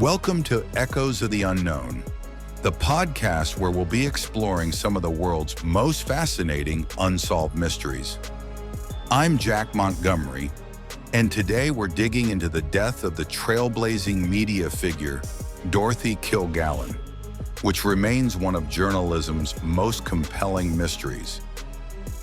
Welcome to Echoes of the Unknown, the podcast where we'll be exploring some of the world's most fascinating unsolved mysteries. I'm Jack Montgomery, and today we're digging into the death of the trailblazing media figure, Dorothy Kilgallen, which remains one of journalism's most compelling mysteries.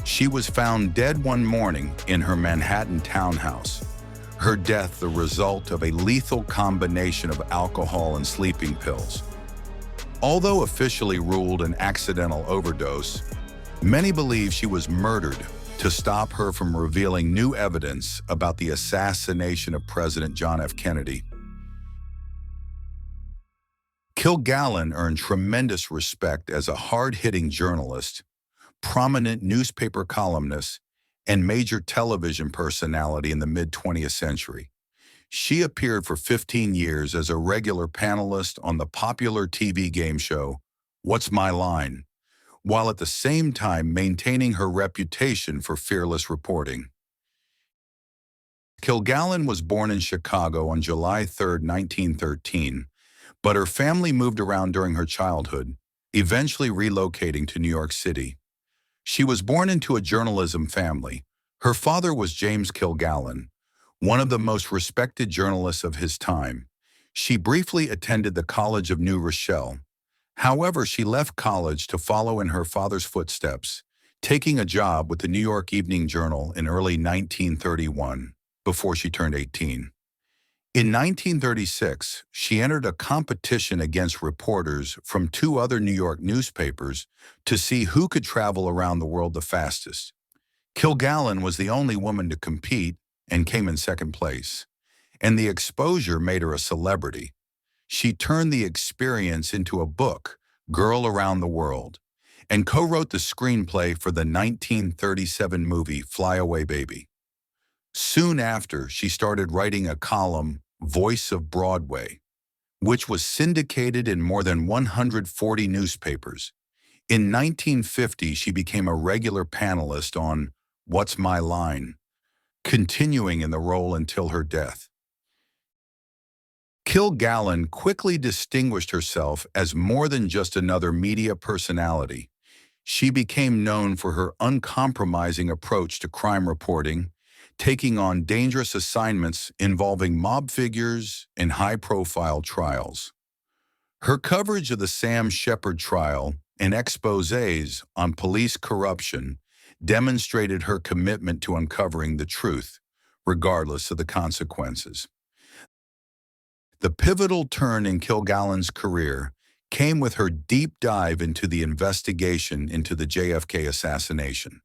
She was found dead one morning in her Manhattan townhouse, her death the result of a lethal combination of alcohol and sleeping pills. Although officially ruled an accidental overdose, many believe she was murdered to stop her from revealing new evidence about the assassination of President John F. Kennedy. Kilgallen earned tremendous respect as a hard-hitting journalist, prominent newspaper columnist, and major television personality in the mid-20th century. She appeared for 15 years as a regular panelist on the popular TV game show, What's My Line?, while at the same time maintaining her reputation for fearless reporting. Kilgallen was born in Chicago on July 3, 1913, but her family moved around during her childhood, eventually relocating to New York City. She was born into a journalism family. Her father was James Kilgallen, one of the most respected journalists of his time. She briefly attended the College of New Rochelle. However, she left college to follow in her father's footsteps, taking a job with the New York Evening Journal in early 1931, before she turned 18. In 1936, she entered a competition against reporters from two other New York newspapers to see who could travel around the world the fastest. Kilgallen was the only woman to compete and came in second place, and the exposure made her a celebrity. She turned the experience into a book, Girl Around the World, and co-wrote the screenplay for the 1937 movie Fly Away Baby. Soon after, she started writing a column, Voice of Broadway, which was syndicated in more than 140 newspapers. In 1950, she became a regular panelist on What's My Line?, continuing in the role until her death. Kilgallen quickly distinguished herself as more than just another media personality. She became known for her uncompromising approach to crime reporting, taking on dangerous assignments involving mob figures and high-profile trials. Her coverage of the Sam Shepard trial and exposés on police corruption demonstrated her commitment to uncovering the truth, regardless of the consequences. The pivotal turn in Kilgallen's career came with her deep dive into the investigation into the JFK assassination.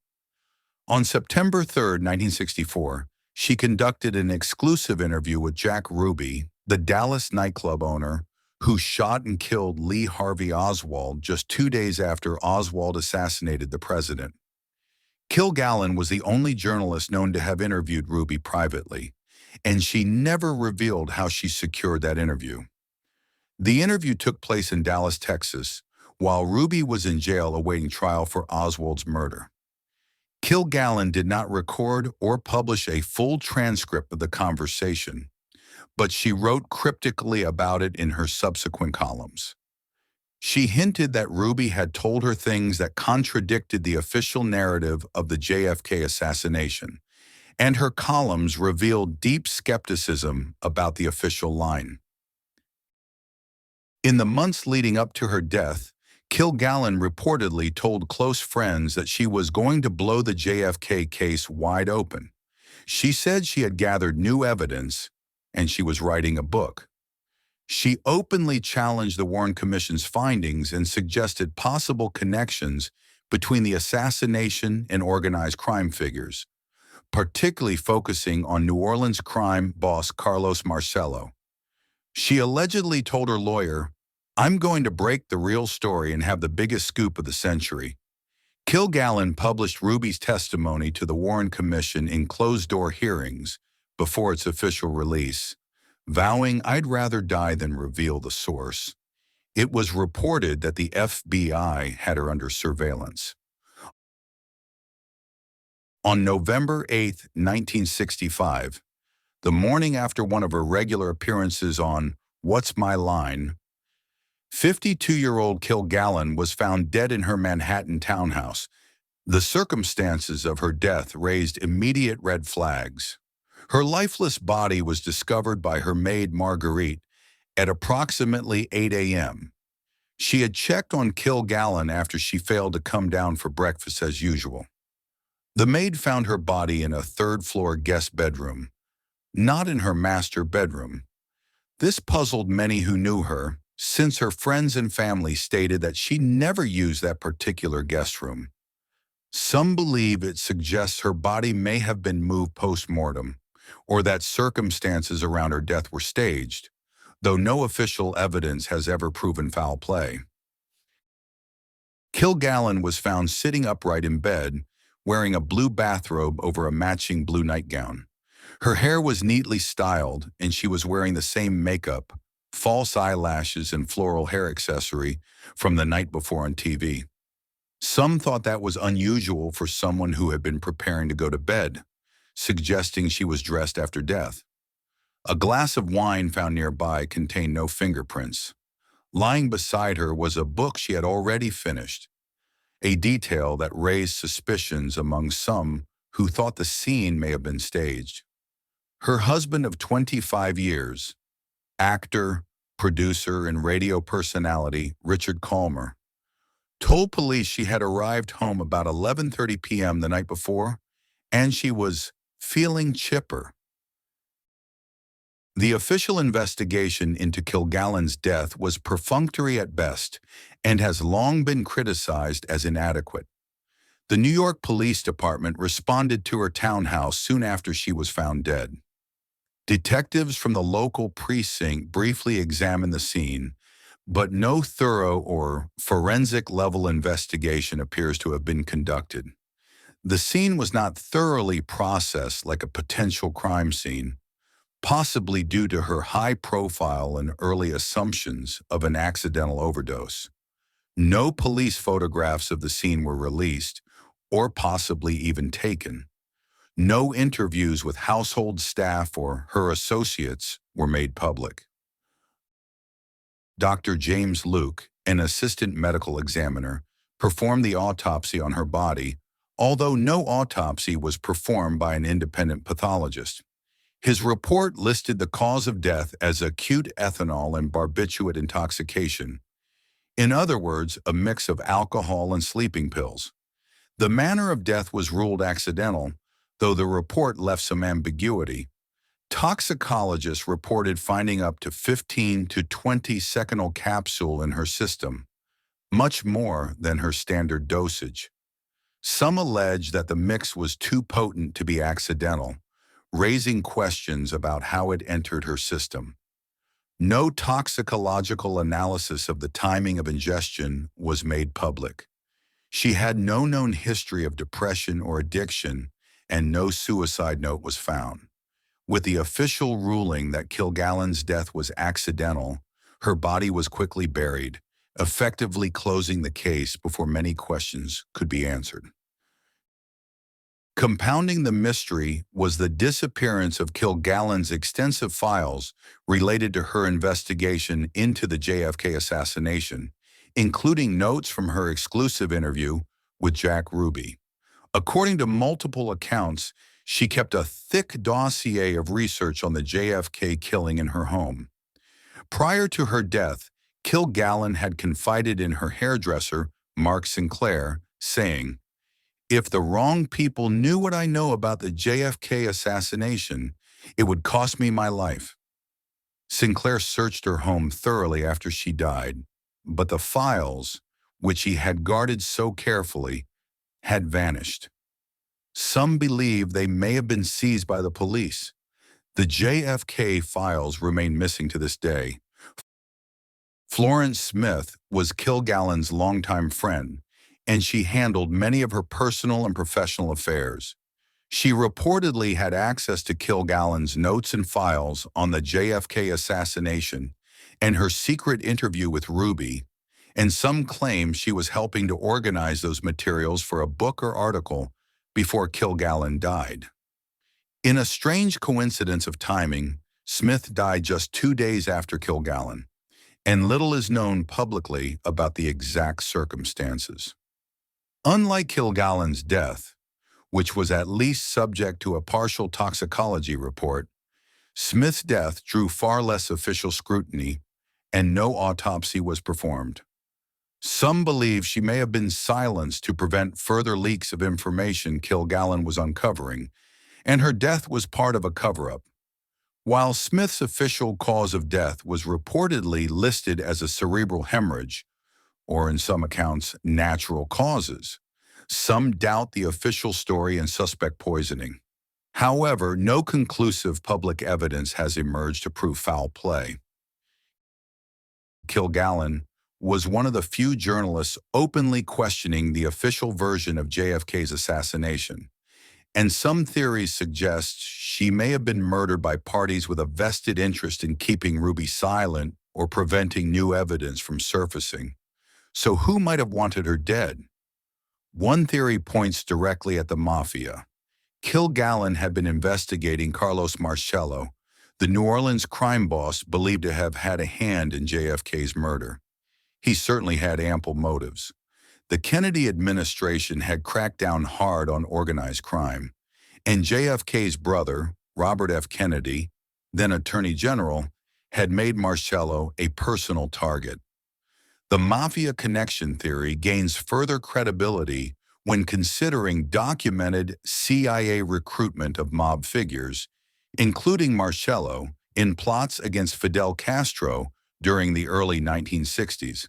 On September 3, 1964, she conducted an exclusive interview with Jack Ruby, the Dallas nightclub owner, who shot and killed Lee Harvey Oswald just 2 days after Oswald assassinated the president. Kilgallen was the only journalist known to have interviewed Ruby privately, and she never revealed how she secured that interview. The interview took place in Dallas, Texas, while Ruby was in jail awaiting trial for Oswald's murder. Kilgallen did not record or publish a full transcript of the conversation, but she wrote cryptically about it in her subsequent columns. She hinted that Ruby had told her things that contradicted the official narrative of the JFK assassination, and her columns revealed deep skepticism about the official line. In the months leading up to her death, Kilgallen reportedly told close friends that she was going to blow the JFK case wide open. She said she had gathered new evidence and she was writing a book. She openly challenged the Warren Commission's findings and suggested possible connections between the assassination and organized crime figures, particularly focusing on New Orleans crime boss Carlos Marcello. She allegedly told her lawyer, "I'm going to break the real story and have the biggest scoop of the century." Kilgallen published Ruby's testimony to the Warren Commission in closed-door hearings before its official release, vowing, "I'd rather die than reveal the source." It was reported that the FBI had her under surveillance. On November 8, 1965, the morning after one of her regular appearances on What's my line? 52-year-old Kilgallen was found dead in her Manhattan townhouse. The circumstances of her death raised immediate red flags. Her lifeless body was discovered by her maid Marguerite at approximately 8 a.m. She had checked on Kilgallen after she failed to come down for breakfast as usual. The maid found her body in a third-floor guest bedroom, not in her master bedroom. This puzzled many who knew her, since her friends and family stated that she never used that particular guest room. Some believe it suggests her body may have been moved post-mortem, or that circumstances around her death were staged, though no official evidence has ever proven foul play. Kilgallen was found sitting upright in bed, wearing a blue bathrobe over a matching blue nightgown. Her hair was neatly styled, and she was wearing the same makeup, false eyelashes, and floral hair accessory from the night before on TV. Some thought that was unusual for someone who had been preparing to go to bed, suggesting she was dressed after death. A glass of wine found nearby contained no fingerprints. Lying beside her was a book she had already finished, a detail that raised suspicions among some who thought the scene may have been staged. Her husband of 25 years, actor, producer, and radio personality Richard Calmer, told police she had arrived home about 11:30 p.m. the night before, and she was feeling chipper. The official investigation into Kilgallen's death was perfunctory at best and has long been criticized as inadequate. The New York Police Department responded to her townhouse soon after she was found dead. Detectives from the local precinct briefly examined the scene, but no thorough or forensic-level investigation appears to have been conducted. The scene was not thoroughly processed like a potential crime scene, possibly due to her high profile and early assumptions of an accidental overdose. No police photographs of the scene were released, or possibly even taken. No interviews with household staff or her associates were made public. Dr. James Luke, an assistant medical examiner, performed the autopsy on her body, although no autopsy was performed by an independent pathologist. His report listed the cause of death as acute ethanol and barbiturate intoxication. In other words, a mix of alcohol and sleeping pills. The manner of death was ruled accidental, though the report left some ambiguity. Toxicologists reported finding up to 15 to 20 seconal capsule in her system, much more than her standard dosage. Some allege that the mix was too potent to be accidental, raising questions about how it entered her system. No toxicological analysis of the timing of ingestion was made public. She had no known history of depression or addiction, and no suicide note was found. With the official ruling that Kilgallen's death was accidental, her body was quickly buried, effectively closing the case before many questions could be answered. Compounding the mystery was the disappearance of Kilgallen's extensive files related to her investigation into the JFK assassination, including notes from her exclusive interview with Jack Ruby. According to multiple accounts, she kept a thick dossier of research on the JFK killing in her home. Prior to her death, Kilgallen had confided in her hairdresser, Mark Sinclair, saying, "If the wrong people knew what I know about the JFK assassination, it would cost me my life." Sinclair searched her home thoroughly after she died, but the files, which he had guarded so carefully, had vanished. Some believe they may have been seized by the police. The JFK files remain missing to this day. Florence Smith was Kilgallen's longtime friend, and she handled many of her personal and professional affairs. She reportedly had access to Kilgallen's notes and files on the JFK assassination and her secret interview with Ruby, and some claim she was helping to organize those materials for a book or article before Kilgallen died. In a strange coincidence of timing, Smith died just 2 days after Kilgallen, and little is known publicly about the exact circumstances. Unlike Kilgallen's death, which was at least subject to a partial toxicology report, Smith's death drew far less official scrutiny, and no autopsy was performed. Some believe she may have been silenced to prevent further leaks of information Kilgallen was uncovering, and her death was part of a cover-up. While Smith's official cause of death was reportedly listed as a cerebral hemorrhage, or in some accounts, natural causes, some doubt the official story and suspect poisoning. However, no conclusive public evidence has emerged to prove foul play. Kilgallen was one of the few journalists openly questioning the official version of JFK's assassination, and some theories suggest she may have been murdered by parties with a vested interest in keeping Ruby silent or preventing new evidence from surfacing. So who might have wanted her dead? One theory points directly at the mafia. Kilgallen had been investigating Carlos Marcello, the New Orleans crime boss believed to have had a hand in JFK's murder. He certainly had ample motives. The Kennedy administration had cracked down hard on organized crime, and JFK's brother, Robert F. Kennedy, then Attorney General, had made Marcello a personal target. The mafia connection theory gains further credibility when considering documented CIA recruitment of mob figures, including Marcello, in plots against Fidel Castro during the early 1960s.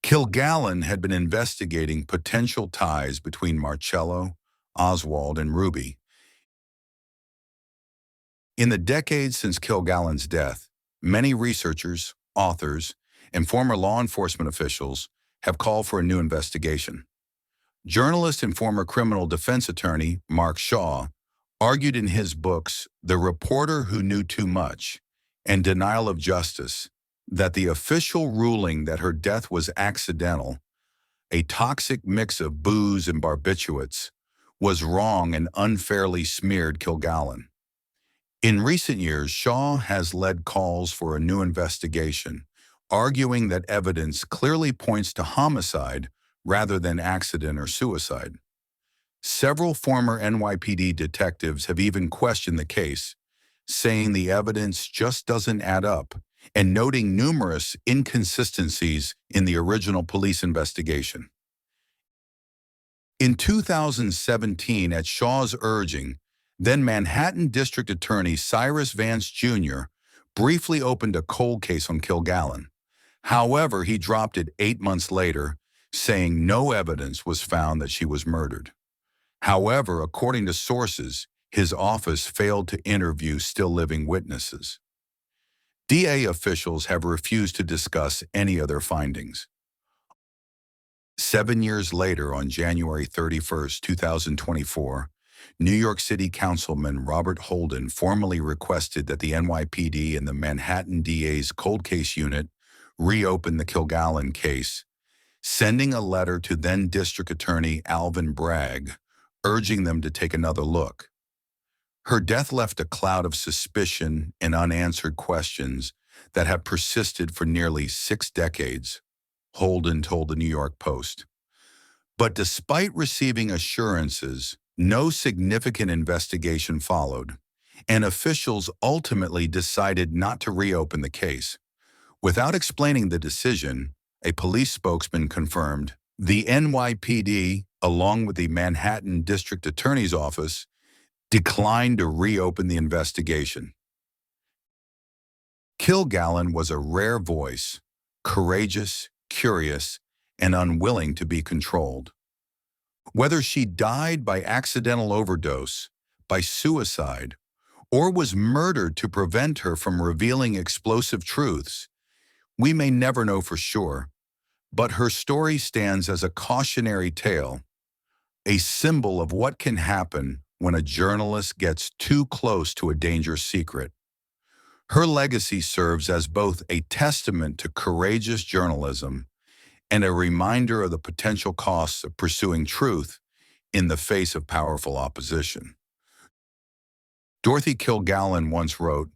Kilgallen had been investigating potential ties between Marcello, Oswald, and Ruby. In the decades since Kilgallen's death, many researchers, authors, and former law enforcement officials have called for a new investigation. Journalist and former criminal defense attorney Mark Shaw argued in his books The Reporter Who Knew Too Much and Denial of Justice that the official ruling that her death was accidental, a toxic mix of booze and barbiturates, was wrong and unfairly smeared Kilgallen. In recent years, Shaw has led calls for a new investigation, arguing that evidence clearly points to homicide rather than accident or suicide. Several former NYPD detectives have even questioned the case, saying the evidence just doesn't add up, and noting numerous inconsistencies in the original police investigation. In 2017, at Shaw's urging, then Manhattan District Attorney Cyrus Vance Jr. briefly opened a cold case on Kilgallen. However, he dropped it 8 months later, saying no evidence was found that she was murdered. However, according to sources, his office failed to interview still living witnesses. DA officials have refused to discuss any other findings. 7 years later, on January 31, 2024, New York City Councilman Robert Holden formally requested that the NYPD and the Manhattan DA's cold case unit reopen the Kilgallen case, sending a letter to then District Attorney Alvin Bragg, urging them to take another look. Her death left a cloud of suspicion and unanswered questions that have persisted for nearly 6 decades, Holden told the New York Post. But despite receiving assurances, no significant investigation followed, and officials ultimately decided not to reopen the case. Without explaining the decision, a police spokesman confirmed the NYPD, along with the Manhattan District Attorney's Office, declined to reopen the investigation. Kilgallen was a rare voice, courageous, curious, and unwilling to be controlled. Whether she died by accidental overdose, by suicide, or was murdered to prevent her from revealing explosive truths, we may never know for sure, but her story stands as a cautionary tale, a symbol of what can happen when a journalist gets too close to a dangerous secret. Her legacy serves as both a testament to courageous journalism and a reminder of the potential costs of pursuing truth in the face of powerful opposition. Dorothy Kilgallen once wrote,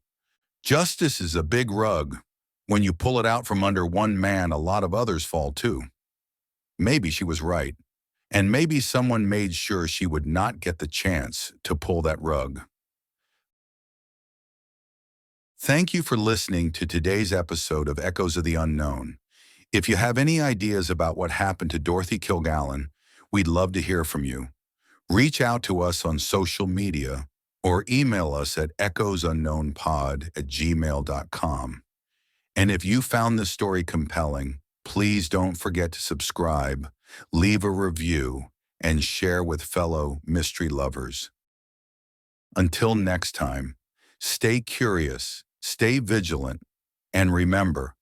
Justice is a big rug. When you pull it out from under one man, a lot of others fall too. Maybe she was right. And maybe someone made sure she would not get the chance to pull that rug. Thank you for listening to today's episode of Echoes of the Unknown. If you have any ideas about what happened to Dorothy Kilgallen, we'd love to hear from you. Reach out to us on social media or email us at echoesunknownpod@gmail.com. And if you found this story compelling, please don't forget to subscribe, leave a review, and share with fellow mystery lovers. Until next time, stay curious, stay vigilant, and remember,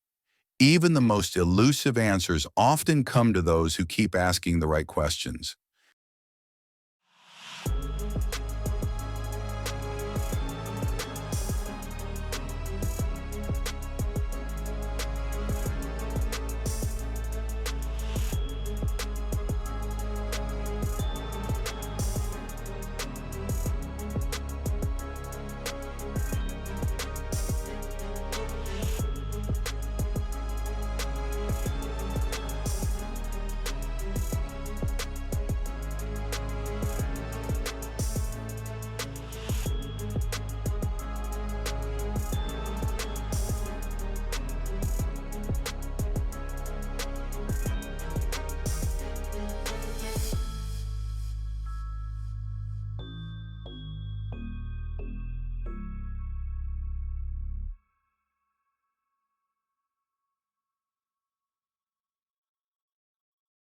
even the most elusive answers often come to those who keep asking the right questions.